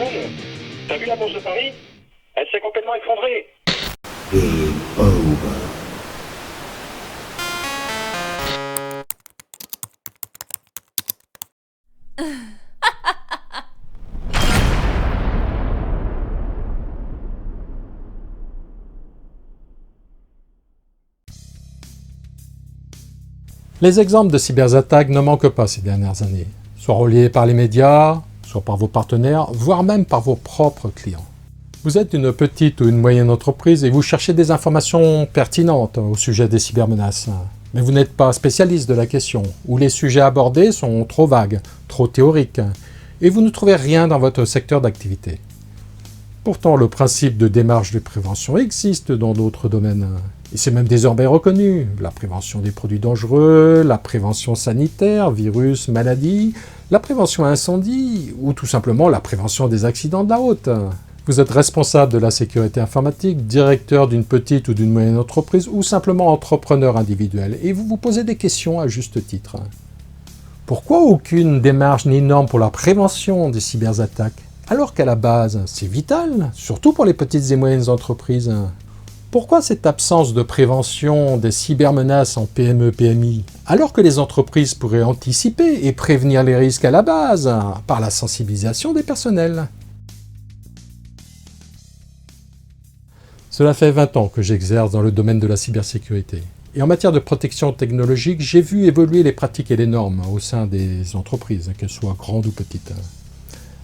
jaune. T'as vu la bourse de Paris? Elle s'est complètement effondrée. Game over. Les exemples de cyberattaques ne manquent pas ces dernières années, soit reliés par les médias, soit par vos partenaires, voire même par vos propres clients. Vous êtes une petite ou une moyenne entreprise et vous cherchez des informations pertinentes au sujet des cybermenaces. Mais vous n'êtes pas spécialiste de la question, ou les sujets abordés sont trop vagues, trop théoriques, et vous ne trouvez rien dans votre secteur d'activité. Pourtant, le principe de démarche de prévention existe dans d'autres domaines. Et c'est même désormais reconnu. La prévention des produits dangereux, la prévention sanitaire, virus, maladies, la prévention incendie, ou tout simplement la prévention des accidents de la route. Vous êtes responsable de la sécurité informatique, directeur d'une petite ou d'une moyenne entreprise, ou simplement entrepreneur individuel, et vous vous posez des questions à juste titre. Pourquoi aucune démarche ni norme pour la prévention des cyberattaques, alors qu'à la base, c'est vital, surtout pour les petites et moyennes entreprises? Pourquoi cette absence de prévention des cybermenaces en PME-PMI, alors que les entreprises pourraient anticiper et prévenir les risques à la base, par la sensibilisation des personnels? Cela fait 20 ans que j'exerce dans le domaine de la cybersécurité. Et en matière de protection technologique, j'ai vu évoluer les pratiques et les normes au sein des entreprises, qu'elles soient grandes ou petites.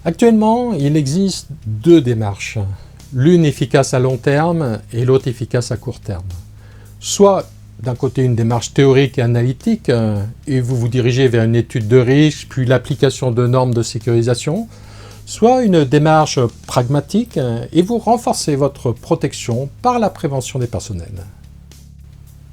Actuellement, il existe deux démarches. L'une efficace à long terme et l'autre efficace à court terme. Soit d'un côté une démarche théorique et analytique, et vous vous dirigez vers une étude de risque, puis l'application de normes de sécurisation, soit une démarche pragmatique, et vous renforcez votre protection par la prévention des personnels.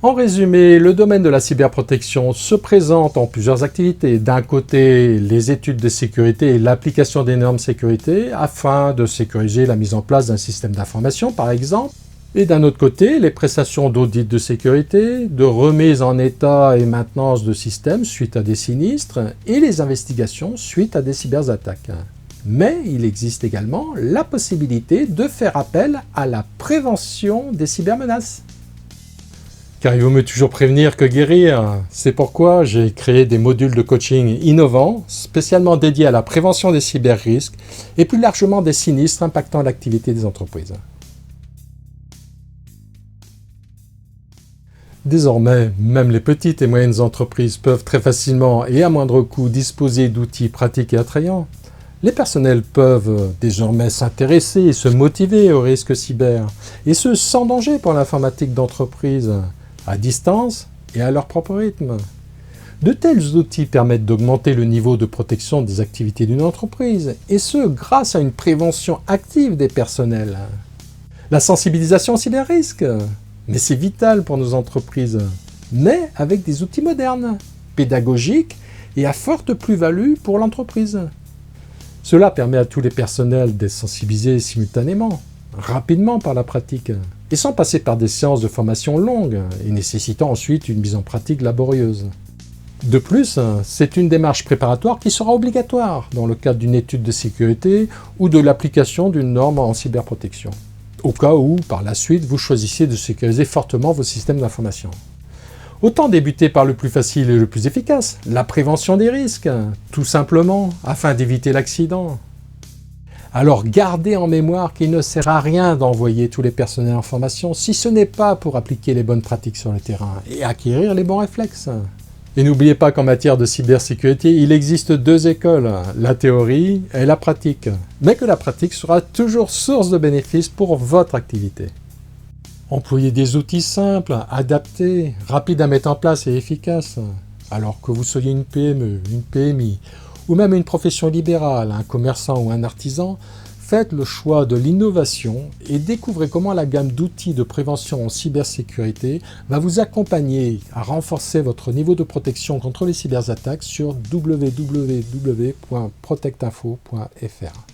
En résumé, le domaine de la cyberprotection se présente en plusieurs activités. D'un côté, les études de sécurité et l'application des normes sécurité afin de sécuriser la mise en place d'un système d'information, par exemple. Et d'un autre côté, les prestations d'audit de sécurité, de remise en état et maintenance de systèmes suite à des sinistres et les investigations suite à des cyberattaques. Mais il existe également la possibilité de faire appel à la prévention des cybermenaces. Car il vaut mieux toujours prévenir que guérir. C'est pourquoi j'ai créé des modules de coaching innovants, spécialement dédiés à la prévention des cyber-risques et plus largement des sinistres impactant l'activité des entreprises. Désormais, même les petites et moyennes entreprises peuvent très facilement et à moindre coût disposer d'outils pratiques et attrayants. Les personnels peuvent désormais s'intéresser et se motiver aux risques cyber, et ce sans danger pour l'informatique d'entreprise, à distance et à leur propre rythme. De tels outils permettent d'augmenter le niveau de protection des activités d'une entreprise, et ce grâce à une prévention active des personnels. La sensibilisation aux cyber-risques, mais c'est vital pour nos entreprises, mais avec des outils modernes, pédagogiques et à forte plus-value pour l'entreprise. Cela permet à tous les personnels d'être sensibilisés simultanément, rapidement par la pratique, et sans passer par des séances de formation longues et nécessitant ensuite une mise en pratique laborieuse. De plus, c'est une démarche préparatoire qui sera obligatoire dans le cadre d'une étude de sécurité ou de l'application d'une norme en cyberprotection, au cas où, par la suite, vous choisissiez de sécuriser fortement vos systèmes d'information. Autant débuter par le plus facile et le plus efficace, la prévention des risques, tout simplement, afin d'éviter l'accident. Alors gardez en mémoire qu'il ne sert à rien d'envoyer tous les personnels en formation si ce n'est pas pour appliquer les bonnes pratiques sur le terrain et acquérir les bons réflexes. Et n'oubliez pas qu'en matière de cybersécurité, il existe deux écoles, la théorie et la pratique, mais que la pratique sera toujours source de bénéfices pour votre activité. Employez des outils simples, adaptés, rapides à mettre en place et efficaces. Alors que vous soyez une PME, une PMI, ou même une profession libérale, un commerçant ou un artisan, faites le choix de l'innovation et découvrez comment la gamme d'outils de prévention en cybersécurité va vous accompagner à renforcer votre niveau de protection contre les cyberattaques sur www.protectinfo.fr.